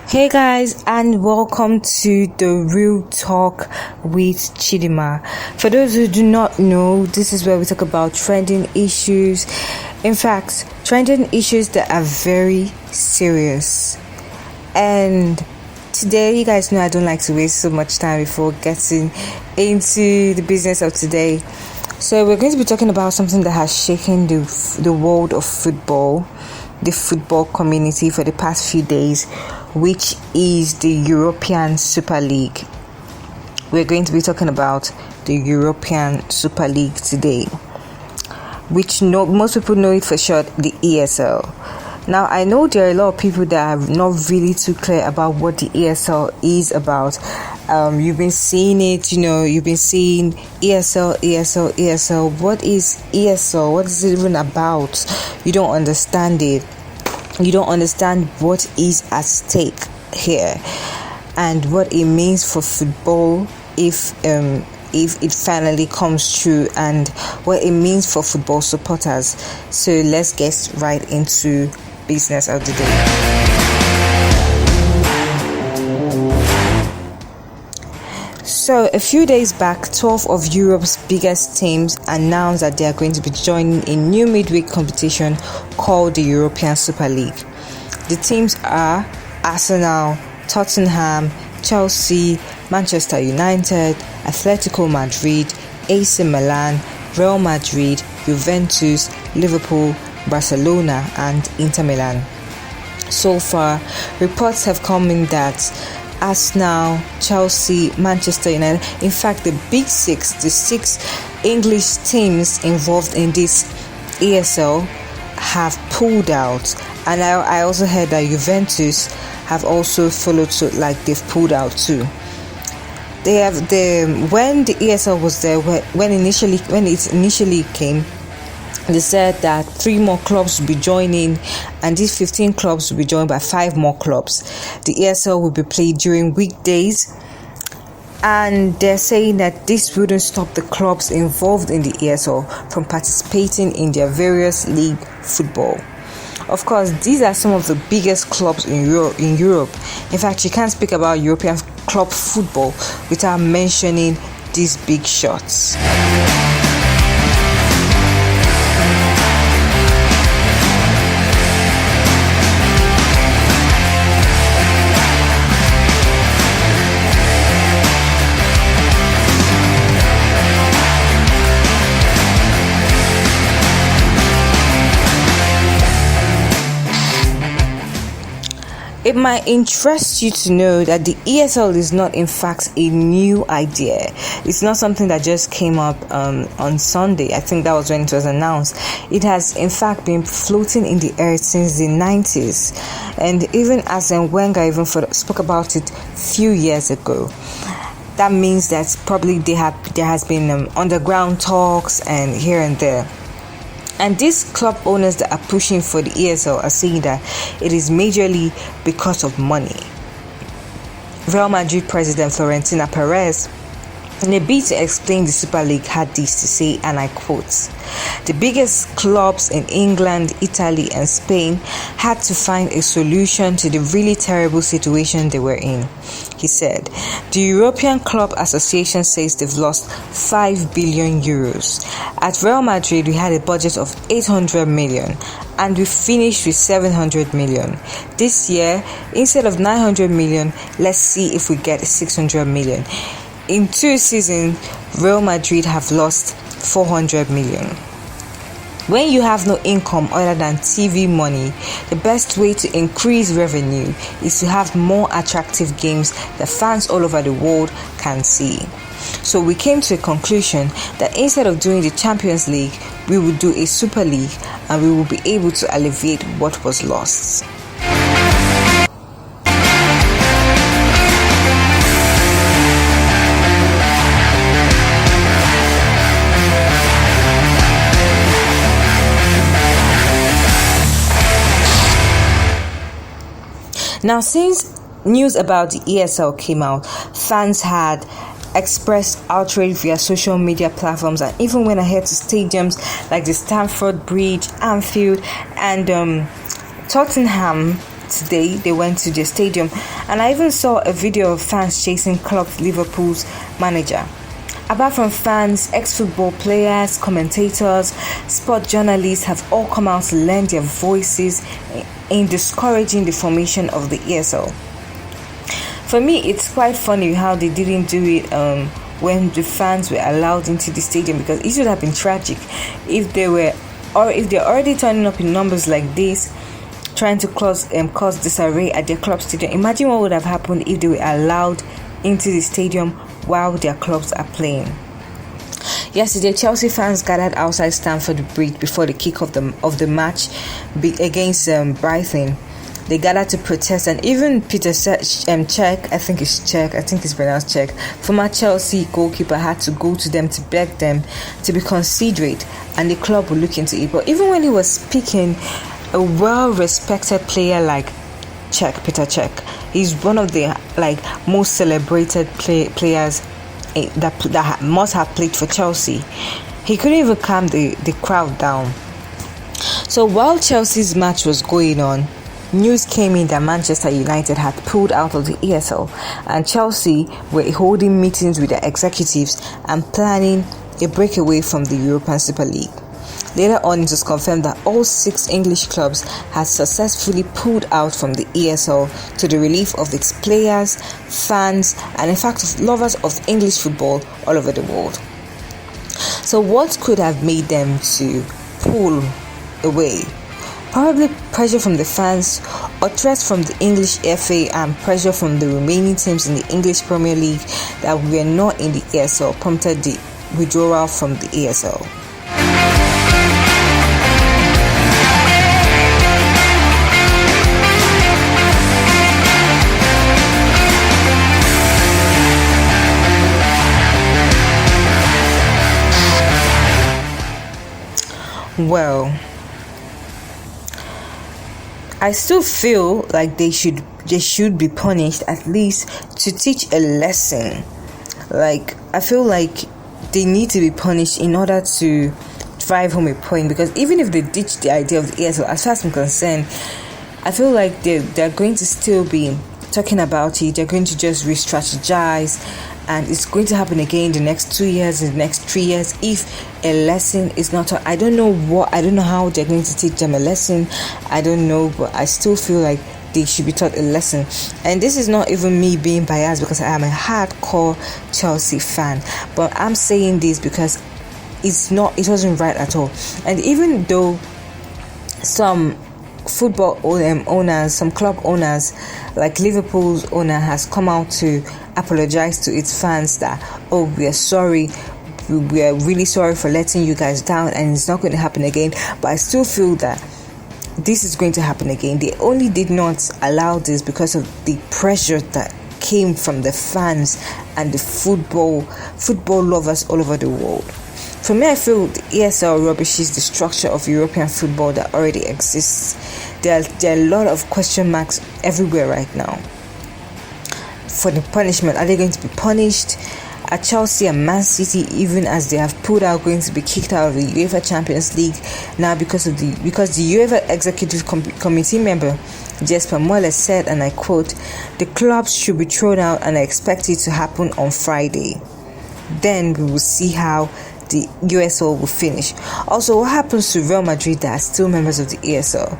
Hey guys, and welcome to the Real Talk with Chidinma. For those who do not know, this is where we talk about trending issues. In fact, trending issues that are very serious. And today, you guys know I don't like to waste so much time before getting into the business of today. So we're going to be talking about something that has shaken the world of football, the football community for the past few days, which is the European Super League. We're going to be talking about the European Super League today, which most people know it for short, the ESL. Now, I know there are a lot of people that are not really too clear about what the ESL is about. You've been seeing it, you've been seeing ESL. What is ESL? What is it even about? You don't understand it. You don't understand what is at stake here and what it means for football if it finally comes true, and what it means for football supporters. So let's get right into business of the day. So a few days back, 12 of Europe's biggest teams announced that they are going to be joining a new midweek competition called the European Super League. The teams are Arsenal, Tottenham, Chelsea, Manchester United, Atletico Madrid, AC Milan, Real Madrid, Juventus, Liverpool, Barcelona and Inter Milan. So far, reports have come in that Arsenal, Chelsea, Manchester United, in fact the big six, the six English teams involved in this ESL have pulled out, and I also heard that Juventus have also followed suit, like they've pulled out too. When the ESL was there, when it initially came, they said that 3 more clubs will be joining, and these 15 clubs will be joined by 5 more clubs. The ESL will be played during weekdays, and they're saying that this wouldn't stop the clubs involved in the ESL from participating in their various league football. Of course, these are some of the biggest clubs in Europe. In fact, you can't speak about European club football without mentioning these big shots. It might interest you to know that the ESL is not, in fact, a new idea. It's not something that just came up on Sunday. I think that was when it was announced. It has, in fact, been floating in the air since the 90s. And even Arsene Wenger even spoke about it a few years ago. That means that probably there has been underground talks and here and there. And these club owners that are pushing for the ESL are saying that it is majorly because of money. Real Madrid president Florentino Perez, in a bid to explain the Super League, had this to say, and I quote, "The biggest clubs in England, Italy and Spain had to find a solution to the really terrible situation they were in." He said, "The European Club Association says they've lost 5 billion euros. At Real Madrid, we had a budget of 800 million and we finished with 700 million. This year, instead of 900 million, let's see if we get 600 million. In 2 seasons, Real Madrid have lost 400 million. When you have no income other than TV money, the best way to increase revenue is to have more attractive games that fans all over the world can see. So we came to a conclusion that instead of doing the Champions League, we would do a Super League and we will be able to alleviate what was lost." Now, since news about the ESL came out, fans had expressed outrage via social media platforms and even went ahead to stadiums like the Stamford Bridge, Anfield, and Tottenham today. They went to the stadium, and I even saw a video of fans chasing Club Liverpool's manager. Apart from fans, ex-football players, commentators, sport journalists have all come out to lend their voices in discouraging the formation of the ESL. For me, it's quite funny how they didn't do it when the fans were allowed into the stadium, because it would have been tragic if they were, or if they're already turning up in numbers like this, trying to cause disarray at their club stadium. Imagine what would have happened if they were allowed into the stadium while their clubs are playing. Yesterday, Chelsea fans gathered outside Stamford Bridge before the kick of the match against Brighton. They gathered to protest, and even Peter Cech, I think it's pronounced Cech, former Chelsea goalkeeper, had to go to them to beg them to be considerate, and the club will look into it. But even when he was speaking, a well-respected player like Peter Cech, he's one of the most celebrated players that must have played for Chelsea. He couldn't even calm the crowd down. So while Chelsea's match was going on, news came in that Manchester United had pulled out of the ESL, and Chelsea were holding meetings with their executives and planning a breakaway from the European Super League. Later on, it was confirmed that all 6 English clubs had successfully pulled out from the ESL, to the relief of its players, fans, and in fact lovers of English football all over the world. So what could have made them to pull away? Probably pressure from the fans, or threats from the English FA, and pressure from the remaining teams in the English Premier League that were not in the ESL prompted the withdrawal from the ESL. Well, I still feel like they should be punished, at least to teach a lesson. Like, I feel like they need to be punished in order to drive home a point, because even if they ditch the idea of the ESL, as far as I'm concerned, I feel like they're going to still be talking about it. They're going to just re-strategize, and it's going to happen again in the next 2 years, in the next 3 years, if a lesson is not taught. I don't know how they're going to teach them a lesson. I don't know, but I still feel like they should be taught a lesson. And this is not even me being biased, because I am a hardcore Chelsea fan, but I'm saying this because it wasn't right at all. And even though some football owners, some club owners, like Liverpool's owner, has come out to apologize to its fans that, oh, we are sorry, we are really sorry for letting you guys down, and it's not going to happen again. But I still feel that this is going to happen again. They only did not allow this because of the pressure that came from the fans and the football lovers all over the world. For me, I feel the ESL rubbishes the structure of European football that already exists. There are a lot of question marks everywhere right now. For the punishment, are they going to be punished? Are Chelsea and Man City, even as they have pulled out, going to be kicked out of the UEFA Champions League now because the UEFA Executive Committee member Jesper Moller said, and I quote, "The clubs should be thrown out, and I expect it to happen on Friday. Then we will see how the USL will finish." Also, what happens to Real Madrid that are still members of the ESL?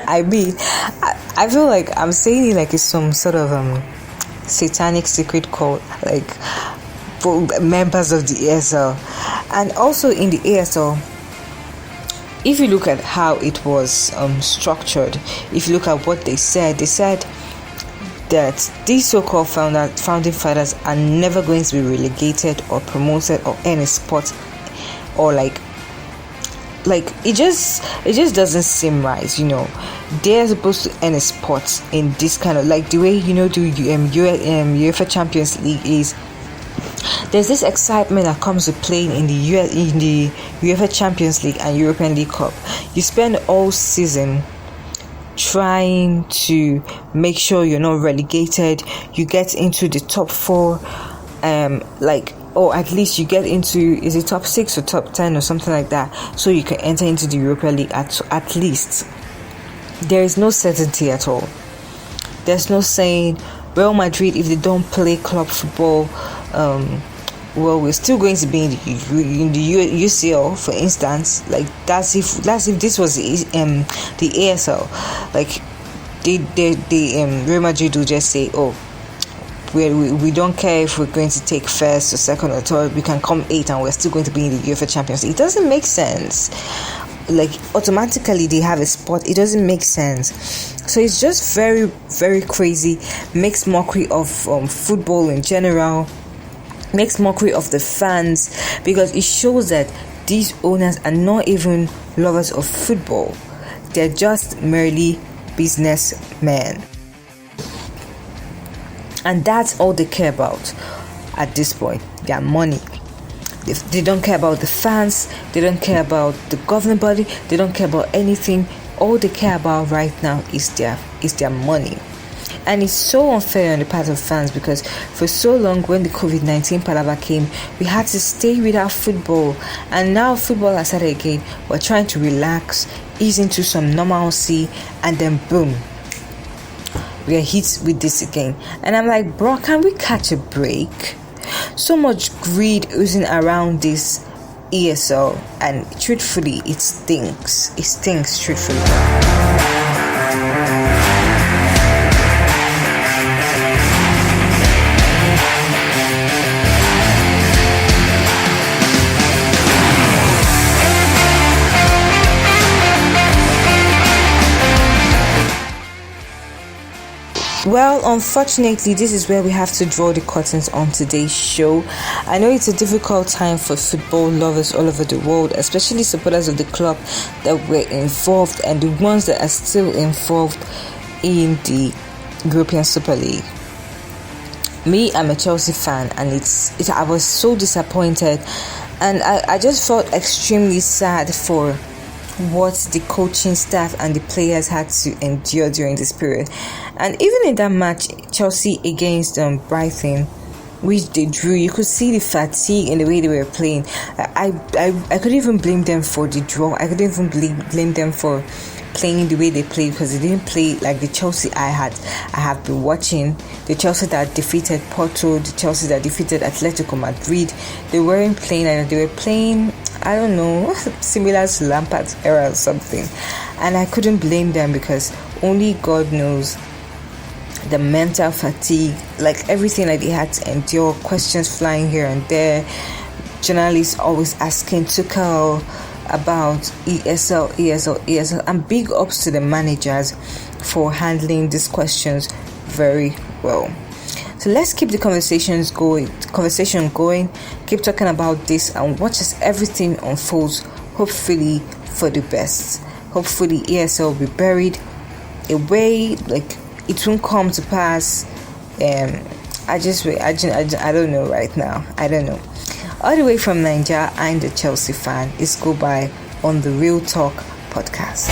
I feel like I'm saying it like it's some sort of satanic secret code, like for members of the ESL. And also in the ESL, if you look at how it was structured, if you look at what they said that these so-called founding fathers are never going to be relegated or promoted or any sport, or like it just doesn't seem right. They're supposed to earn a spot in this kind of, like, the way the UEFA Champions League is. There's this excitement that comes with playing in the UEFA Champions League and European League Cup. You spend all season trying to make sure you're not relegated. You get into the top 4, or at least you get into, is it top 6 or top 10 or something like that, so you can enter into the Europa League at least. there is no certainty at all. There's no saying Real Madrid, if they don't play club football, well, we're still going to be in the UCL, for instance. Like that's if this was the ASL. Like the Real Madrid will just say, oh, we don't care if we're going to take first or second or third, we can come 8th and we're still going to be in the UEFA Champions League. It doesn't make sense. Like automatically they have a spot. It doesn't make sense. So it's just very, very crazy. Makes mockery of football in general, makes mockery of the fans, because it shows that these owners are not even lovers of football. They're just merely businessmen. And that's all they care about at this point, their money. They don't care about the fans, they don't care about the governing body, they don't care about anything. All they care about right now is their money. And it's so unfair on the part of fans, because for so long when the COVID-19 palaver came, we had to stay without football. And now football has started again. We're trying to relax, ease into some normalcy, and then boom, we are hit with this again. And I'm like, bro, can we catch a break? So much greed oozing around this ESL, and truthfully, it stinks. It stinks, truthfully. Well, unfortunately, this is where we have to draw the curtains on today's show. I know it's a difficult time for football lovers all over the world, especially supporters of the club that were involved and the ones that are still involved in the European Super League. Me, I'm a Chelsea fan, and I was so disappointed, and I just felt extremely sad for what the coaching staff and the players had to endure during this period. And even in that match, Chelsea against Brighton, which they drew, you could see the fatigue in the way they were playing. I couldn't even blame them for the draw. I couldn't even blame them for playing the way they played, because they didn't play like the Chelsea I have been watching. The Chelsea that defeated Porto, the Chelsea that defeated Atletico Madrid. They weren't playing, and they were playing, I don't know, similar to Lampard's era or something. And I couldn't blame them, because only God knows the mental fatigue, like everything that they had to endure, questions flying here and there, journalists always asking Tuchel about ESL, and big ups to the managers for handling these questions very well. So let's keep the conversation going, keep talking about this, and watch as everything unfolds, hopefully for the best. Hopefully ESL will be buried away, like it won't come to pass. I don't know right now. I don't know. All the way from Nigeria, I'm the Chelsea fan. It's go by on the Real Talk podcast.